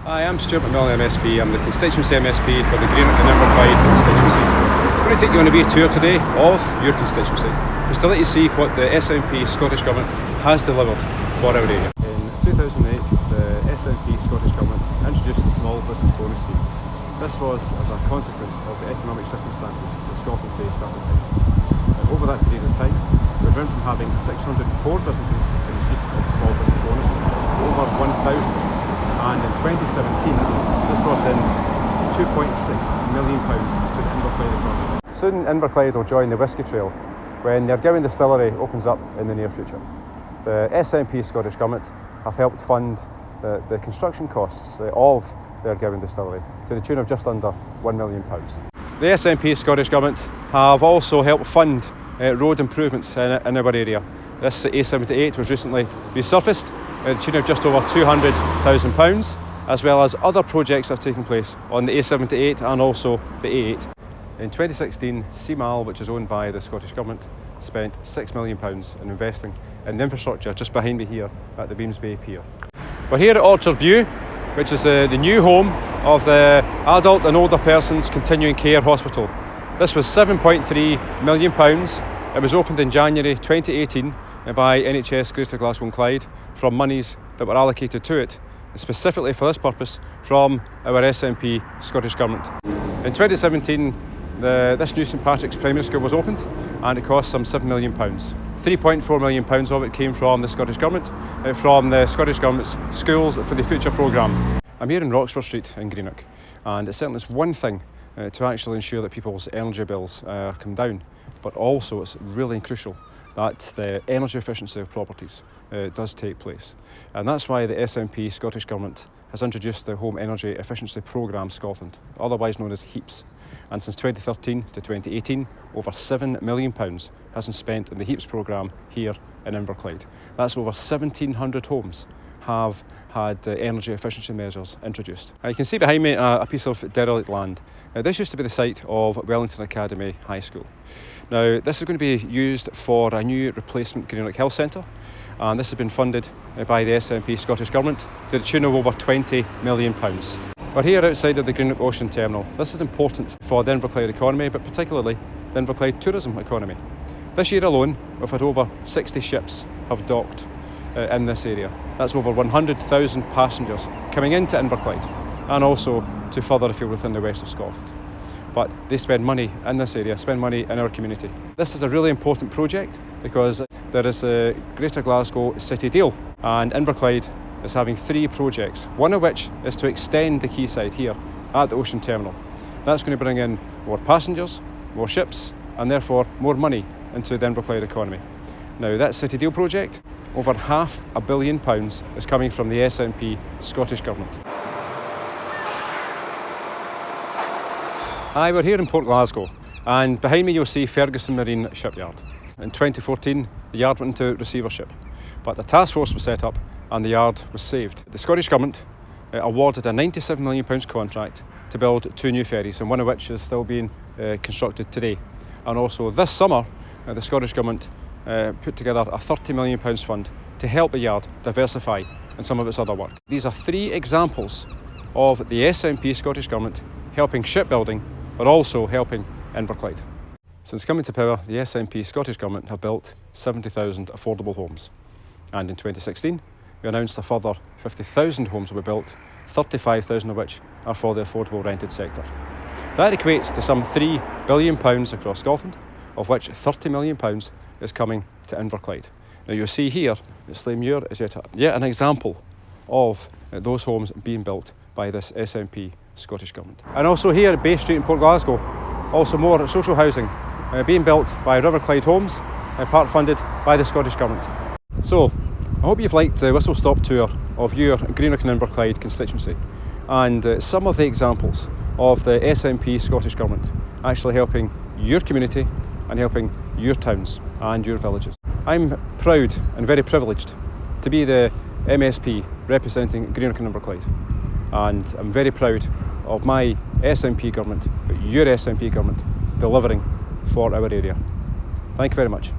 Hi, I'm Stuart McMillan MSP. I'm the constituency MSP for the Greenock and Inverclyde constituency. I'm going to take you on a wee tour today of your constituency, just to let you see what the SNP Scottish Government has delivered for our area. In 2008, the SNP Scottish Government introduced the small business bonus scheme. This was as a consequence of the economic circumstances that Scotland faced at the time. Over that period of time, we've went from having 604 businesses in receipt of the small business bonus to over 1,000. And in 2017, this brought in £2.6 million to the Inverclyde economy. Soon Inverclyde will join the Whisky Trail when the Ardgowan distillery opens up in the near future. The SNP Scottish Government have helped fund the construction costs of the Ardgowan distillery to the tune of just under £1 million. The SNP Scottish Government have also helped fund road improvements in our area. This A78 was recently resurfaced to the tune of just over £200,000, as well as other projects that have taken place on the A78 and also the A8. In 2016, CMAL, which is owned by the Scottish Government, spent £6 million in investing in the infrastructure just behind me here at the Beams Bay Pier. We're here at Orchard View, which is the new home of the Adult and Older Persons Continuing Care Hospital. This was £7.3 million. It was opened in January 2018 by NHS Greater Glasgow and Clyde from monies that were allocated to it, specifically for this purpose, from our SNP Scottish Government. In 2017, this new St Patrick's Primary School was opened, and it cost some £7 million. £3.4 million of it came from the Scottish Government, from the Scottish Government's Schools for the Future programme. I'm here in Roxburgh Street in Greenock, and it certainly is one thing to actually ensure that people's energy bills come down, but also it's really crucial that the energy efficiency of properties does take place. And that's why the SNP Scottish Government has introduced the Home Energy Efficiency Programme Scotland, otherwise known as HEEPS. And since 2013 to 2018, over £7 million has been spent in the HEEPS programme here in Inverclyde. That's over 1,700 homes have had energy efficiency measures introduced. You can see behind me a piece of derelict land. This used to be the site of Wellington Academy High School. Now, this is going to be used for a new replacement Greenock Health Centre, and this has been funded by the SNP Scottish Government to the tune of over £20 million. We're here outside of the Greenock Ocean Terminal. This is important for the Inverclyde economy, but particularly the Inverclyde tourism economy. This year alone, we've had over 60 ships have docked in this area. That's over 100,000 passengers coming into Inverclyde, and also to further afield within the west of Scotland. But they spend money in this area, spend money in our community. This is a really important project because there is a Greater Glasgow City Deal, and Inverclyde is having 3 projects, one of which is to extend the quayside here at the Ocean Terminal. That's going to bring in more passengers, more ships, and therefore more money into the Inverclyde economy. Now, that City Deal project, over £500 million is coming from the SNP Scottish Government. Hi, we're here in Port Glasgow, and behind me you'll see Ferguson Marine Shipyard. In 2014, the yard went into receivership, but a task force was set up and the yard was saved. The Scottish Government awarded a £97 million contract to build 2 new ferries, and one of which is still being constructed today. And also this summer, the Scottish Government put together a £30 million fund to help the yard diversify in some of its other work. These are 3 examples of the SNP Scottish Government helping shipbuilding, but also helping Inverclyde. Since coming to power, the SNP Scottish Government have built 70,000 affordable homes. And in 2016, we announced a further 50,000 homes will be built, 35,000 of which are for the affordable rented sector. That equates to some £3 billion across Scotland, of which £30 million is coming to Inverclyde. Now, you'll see here that Slaymuir is yet an example of those homes being built by this SNP Scottish Government. And also here at Bay Street in Port Glasgow, also more social housing being built by Riverclyde Homes, part funded by the Scottish Government. So, I hope you've liked the whistle-stop tour of your Greenock and Inverclyde constituency, and some of the examples of the SNP Scottish Government actually helping your community and helping your towns and your villages. I'm proud and very privileged to be the MSP representing Greenock and Inverclyde, and I'm very proud of my SNP government, but your SNP government delivering for our area. Thank you very much.